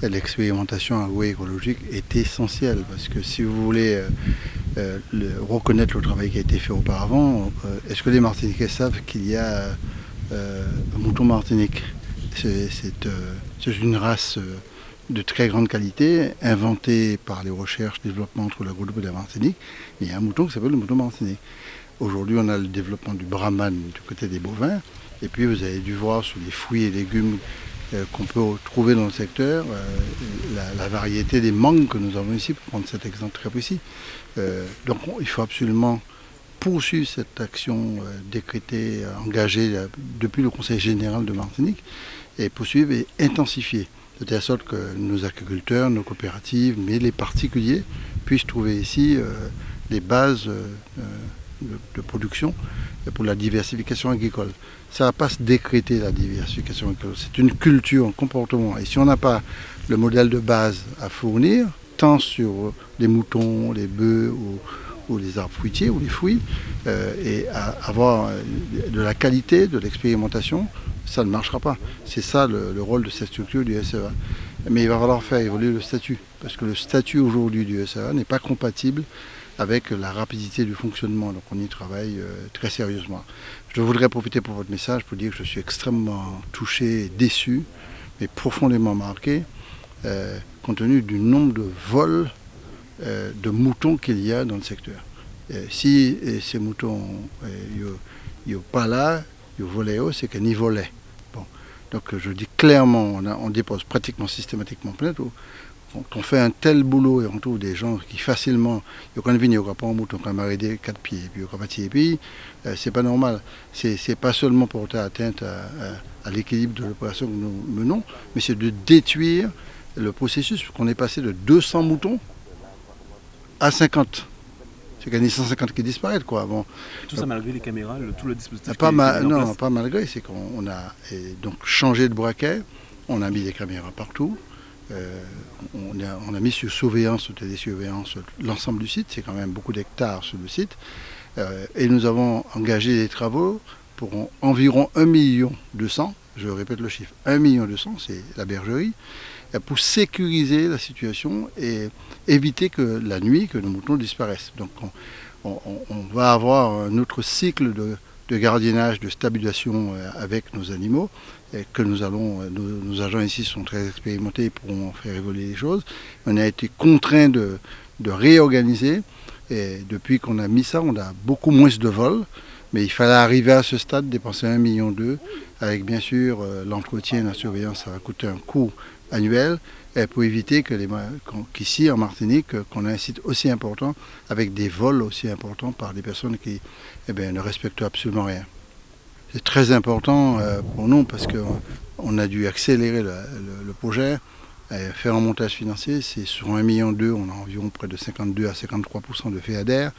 l'expérimentation agroécologique est essentielle parce que si vous voulez reconnaître le travail qui a été fait auparavant, est-ce que les Martiniquais savent qu'il y a un mouton martinique? C'est une race de très grande qualité, inventée par les recherches et développement entre la Guadeloupe et la Martinique. Il y a un mouton qui s'appelle le mouton martinique. Aujourd'hui, on a le développement du brahman du côté des bovins. Et puis, vous avez dû voir sur les fruits et légumes qu'on peut trouver dans le secteur, la variété des mangues que nous avons ici, pour prendre cet exemple très précis. Donc, il faut absolument poursuivre cette action décrétée, engagée depuis le Conseil général de Martinique, et poursuivre et intensifier. De telle sorte que nos agriculteurs, nos coopératives, mais les particuliers puissent trouver ici les bases de production pour la diversification agricole. Ça ne va pas se décréter la diversification agricole, c'est une culture, un comportement. Et si on n'a pas le modèle de base à fournir, tant sur les moutons, les bœufs ou les arbres fruitiers ou les fruits, et à avoir de la qualité, de l'expérimentation, ça ne marchera pas. C'est ça le rôle de cette structure du SEA. Mais il va falloir faire évoluer le statut, parce que le statut aujourd'hui du SEA n'est pas compatible avec la rapidité du fonctionnement. Donc on y travaille très sérieusement. Je voudrais profiter pour votre message pour dire que je suis extrêmement touché, déçu, mais profondément marqué, compte tenu du nombre de vols de moutons qu'il y a dans le secteur. Si ces moutons ne sont pas là, ils volaient, c'est qu'ils n'y volaient. Bon. Donc je dis clairement, on dépose pratiquement systématiquement plainte. Quand on fait un tel boulot et on trouve des gens qui facilement, quand ils viennent, ils n'ont pas un mouton, quand ils arrêtent 4 pieds, et puis ils n'ont pas tiré pieds, c'est pas normal. C'est pas seulement pour porter atteinte à l'équilibre de l'opération que nous menons, mais c'est de détruire le processus, qu'on est passé de 200 moutons à 50. C'est qu'il y en a 150 qui disparaissent, quoi. Bon. Tout ça malgré les caméras, tout le dispositif non, pas malgré, c'est qu'on a donc changé de braquet, on a mis des caméras partout, on a mis sur surveillance, sur télésurveillance, l'ensemble du site, c'est quand même beaucoup d'hectares sur le site, et nous avons engagé des travaux pour environ 1,2 million, je répète le chiffre, 1,2 million, c'est la bergerie, pour sécuriser la situation et éviter que la nuit, que nos moutons disparaissent. Donc on va avoir un autre cycle de gardiennage, de stabilisation avec nos animaux, et que nos agents ici sont très expérimentés et pourront faire évoluer les choses. On a été contraint de réorganiser, et depuis qu'on a mis ça, on a beaucoup moins de vols, mais il fallait arriver à ce stade, dépenser 1,2 million, avec bien sûr l'entretien et la surveillance, ça va coûter un coût annuel, pour éviter qu'ici en Martinique, qu'on a un site aussi important, avec des vols aussi importants par des personnes qui ne respectent absolument rien. C'est très important pour nous parce qu'on a dû accélérer le projet, faire un montage financier. C'est sur 1,2 million, on a environ près de 52 à 53% de FEADER.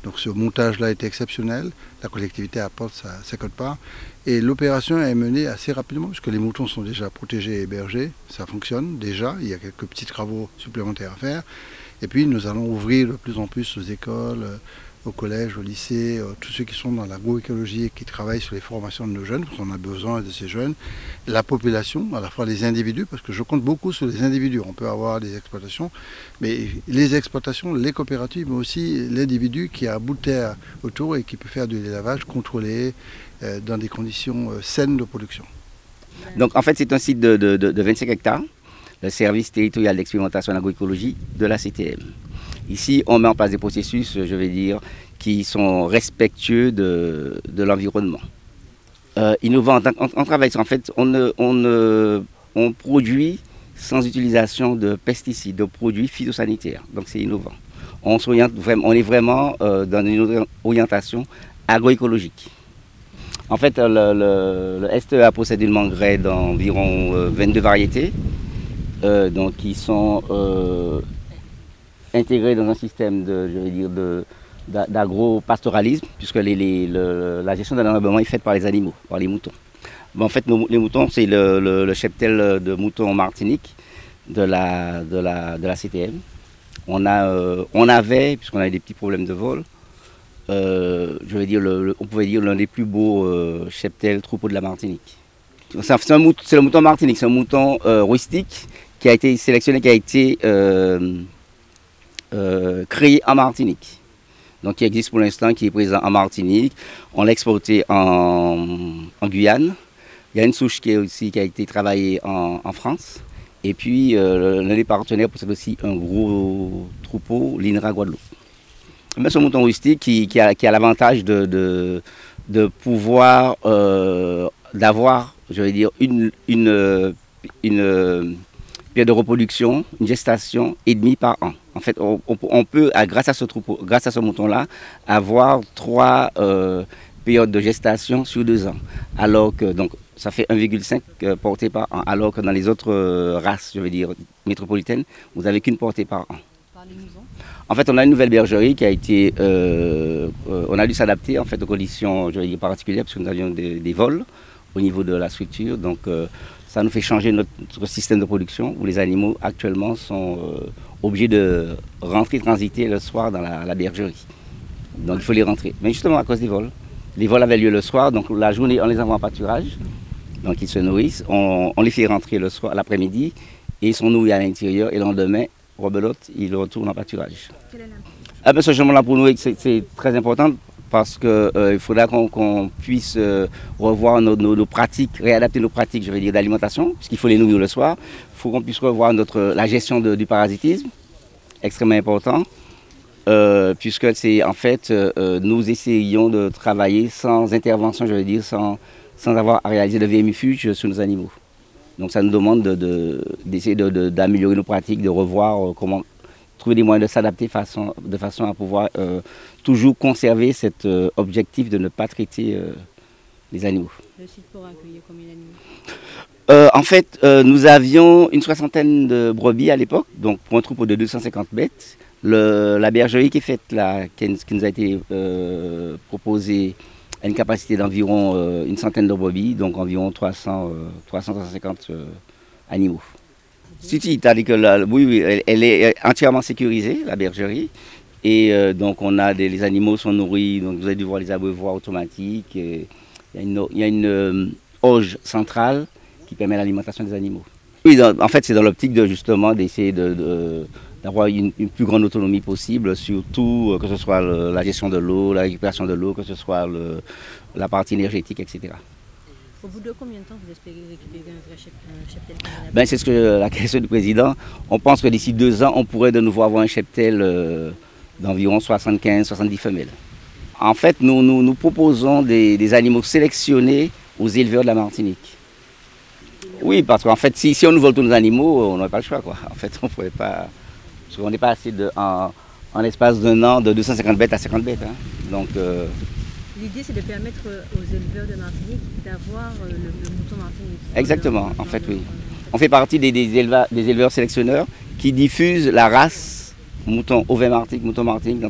Donc ce montage-là est exceptionnel. La collectivité apporte sa quote-part. Et l'opération est menée assez rapidement parce que les moutons sont déjà protégés et hébergés. Ça fonctionne déjà. Il y a quelques petits travaux supplémentaires à faire. Et puis nous allons ouvrir de plus en plus aux écoles, au collège, au lycée, tous ceux qui sont dans l'agroécologie et qui travaillent sur les formations de nos jeunes, parce qu'on a besoin de ces jeunes, la population, à la fois les individus, parce que je compte beaucoup sur les individus. On peut avoir des exploitations, mais les exploitations, les coopératives, mais aussi l'individu qui a un bout de terre autour et qui peut faire de l'élevage contrôlé dans des conditions saines de production. Donc en fait c'est un site de 25 hectares, le service territorial d'expérimentation en agroécologie de la CTM. Ici, on met en place des processus, je vais dire, qui sont respectueux de l'environnement. Innovant, on travaille sur, en fait, on produit sans utilisation de pesticides, de produits phytosanitaires. Donc c'est innovant. On est vraiment dans une orientation agroécologique. En fait, le STEA possède une engrais d'environ 22 variétés, donc qui sont intégrés dans un système d'agro-pastoralisme, puisque la gestion de l'environnement est faite par les animaux, par les moutons. Bon, en fait, les moutons, c'est le cheptel de moutons en Martinique de la CTM. On avait, puisqu'on avait des petits problèmes de vol, je vais dire, on pouvait dire l'un des plus beaux cheptels troupeaux de la Martinique. C'est le mouton Martinique, c'est un mouton rustique qui a été sélectionné, qui a été créé en Martinique. Donc qui existe pour l'instant, qui est présent en Martinique. On l'a exporté en Guyane. Il y a une souche qui a été travaillée en France. Et puis l'un des partenaires possède aussi un gros troupeau, l'INRA Guadeloupe. Mais ce mouton rustique qui a l'avantage de pouvoir d'avoir, je vais dire, une période de reproduction, une gestation et demie par an. En fait, on peut, grâce à ce troupeau, grâce à ce mouton-là, avoir 3 périodes de gestation sur 2 ans. Alors que, donc, ça fait 1,5 portées par an. Alors que dans les autres races, je veux dire, métropolitaines, vous n'avez qu'une portée par an. En fait, on a une nouvelle bergerie qui a été... on a dû s'adapter en fait, aux conditions, je veux dire, particulières, parce que nous avions des vols au niveau de la structure. Donc, ça nous fait changer notre système de production, où les animaux, actuellement, sont obligés de rentrer, transiter le soir dans la bergerie. Donc, il faut les rentrer. Mais justement, à cause des vols. Les vols avaient lieu le soir, donc la journée, on les envoie en pâturage. Donc, ils se nourrissent. On les fait rentrer le soir, l'après-midi, et ils sont nourris à l'intérieur. Et le lendemain, rebelote, ils retournent en pâturage. Ce changement-là, pour nous, c'est très important parce qu'il faudra qu'on puisse revoir nos pratiques, réadapter nos pratiques, je veux dire, d'alimentation, puisqu'il faut les nourrir le soir. Il faut qu'on puisse revoir la gestion du parasitisme, extrêmement important, puisque c'est en fait, nous essayons de travailler sans intervention, je veux dire, sans avoir à réaliser de vermifuge sur nos animaux. Donc ça nous demande d'essayer d'améliorer nos pratiques, de revoir comment trouver des moyens de s'adapter de façon à pouvoir toujours conserver cet objectif de ne pas traiter les animaux. Le site pourra accueillir combien d'animaux? En fait, nous avions une 60aine de brebis à l'époque, donc pour un troupeau de 250 bêtes. La bergerie qui est faite là, qui nous a été proposée, a une capacité d'environ une centaine de brebis, donc environ 350 animaux. C'est-à-dire que oui, elle est entièrement sécurisée, la bergerie. Et donc les animaux sont nourris, donc vous avez dû voir les abreuvoirs automatiques. Il y a une auge centrale qui permet l'alimentation des animaux. Oui, en fait, c'est dans l'optique justement d'essayer d'avoir une plus grande autonomie possible, surtout que ce soit la gestion de l'eau, la récupération de l'eau, que ce soit la partie énergétique, etc. Au bout de combien de temps vous espérez récupérer un vrai cheptel? C'est la question du président. On pense que d'ici 2 ans, on pourrait de nouveau avoir un cheptel d'environ 75-70 femelles. En fait, nous proposons des animaux sélectionnés aux éleveurs de la Martinique. Oui, parce qu'en fait, si on nous vole tous nos animaux, on n'aurait pas le choix, quoi. En fait, on ne pourrait pas... Parce qu'on n'est pas assez en l'espace d'1 an de 250 bêtes à 50 bêtes. Hein. Donc... L'idée, c'est de permettre aux éleveurs de Martinique d'avoir le mouton martinique. Exactement, en fait, oui. On fait partie des éleveurs sélectionneurs qui diffusent la race mouton Ovin Martinique, mouton Martinique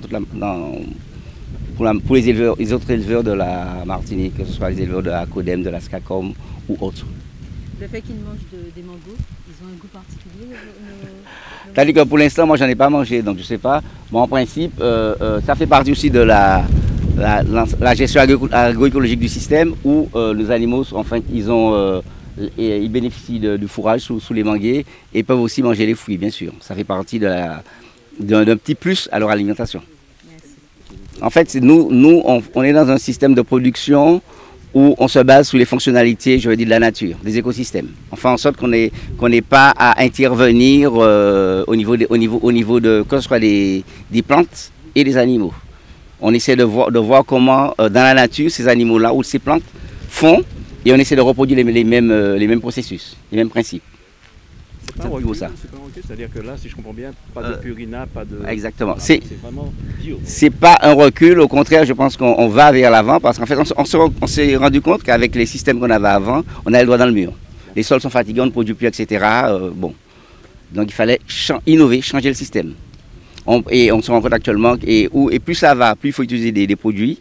pour les autres éleveurs de la Martinique, que ce soit les éleveurs de la Codem, de la SCACOM ou autres. Le fait qu'ils mangent des mangos, ils ont un goût particulier? C'est-à-dire que pour l'instant, moi, j'en ai pas mangé, donc je ne sais pas. Mais en principe, ça fait partie aussi de la gestion agroécologique du système où les animaux, enfin, ils bénéficient du fourrage sous les manguiers et peuvent aussi manger les fruits, bien sûr. Ça fait partie d'un petit plus à leur alimentation. Merci. En fait, nous on est dans un système de production où on se base sur les fonctionnalités, je veux dire, de la nature, des écosystèmes. On fait en sorte qu'on n'ait pas à intervenir au niveau de que ce soit des plantes et des animaux. On essaie de voir comment, dans la nature, ces animaux-là ou ces plantes font, et on essaie de reproduire les mêmes processus, les mêmes principes. C'est pas un recul, c'est-à-dire que là, si je comprends bien, pas de purina, pas de... Exactement. C'est vraiment bio. C'est pas un recul, au contraire, je pense qu'on va vers l'avant, parce qu'en fait, on s'est rendu compte qu'avec les systèmes qu'on avait avant, on avait le doigt dans le mur. Les sols sont fatigués, on ne produit plus, etc. Bon. Donc il fallait innover, changer le système. Et on se rend compte actuellement, et plus ça va, plus il faut utiliser des produits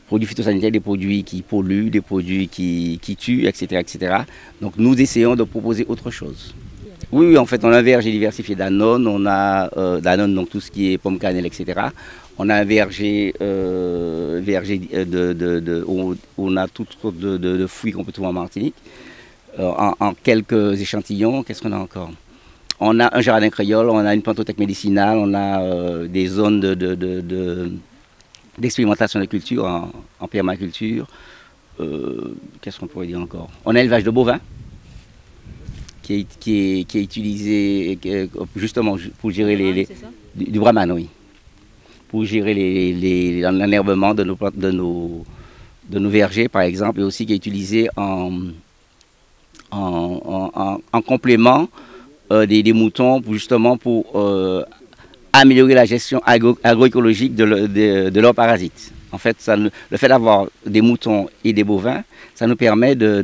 phytosanitaires, des produits qui polluent, des produits qui tuent, etc., etc. Donc nous essayons de proposer autre chose. Oui, en fait, on a un verger diversifié Danone, on a Danone, donc tout ce qui est pomme cannelle, etc. On a un verger, où on a toutes sortes de fruits qu'on peut trouver en Martinique, en quelques échantillons. Qu'est-ce qu'on a encore? On a un jardin créole, on a une plantothèque médicinale, on a des zones d'expérimentation de culture en permaculture. Qu'est-ce qu'on pourrait dire encore? On a l'élevage de bovins qui est utilisé justement pour gérer du brahman, oui. Pour gérer l'enherbement de nos vergers, par exemple, et aussi qui est utilisé en complément des moutons, justement pour améliorer la gestion agroécologique de leurs parasites. En fait, le fait d'avoir des moutons et des bovins, ça nous permet de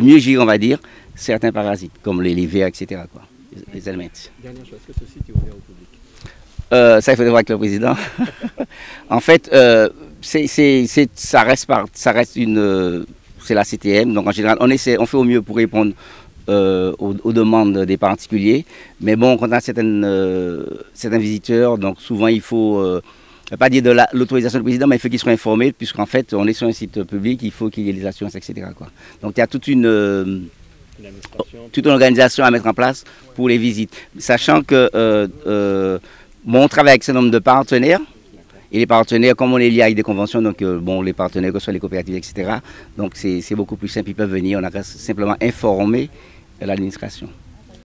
mieux gérer, on va dire, certains parasites, comme les vers, etc., quoi, les helmets. Dernière chose, est-ce que ce site est ouvert au public? Ça, il faudrait voir avec le président. En fait, ça reste c'est la CTM. Donc en général, on fait au mieux pour répondre aux demandes des particuliers. Mais bon, quand on a certains visiteurs, donc souvent il faut, pas dire de l'autorisation du président, mais il faut qu'ils soient informés, puisqu'en fait, on est sur un site public, il faut qu'il y ait les assurances, etc., quoi. Donc il y a toute une organisation à mettre en place pour les visites. Sachant que on travaille avec un nombre de partenaires. Et les partenaires, comme on est lié avec des conventions, donc les partenaires, que ce soit les coopératives, etc., donc c'est beaucoup plus simple, ils peuvent venir, on a simplement informé l'administration.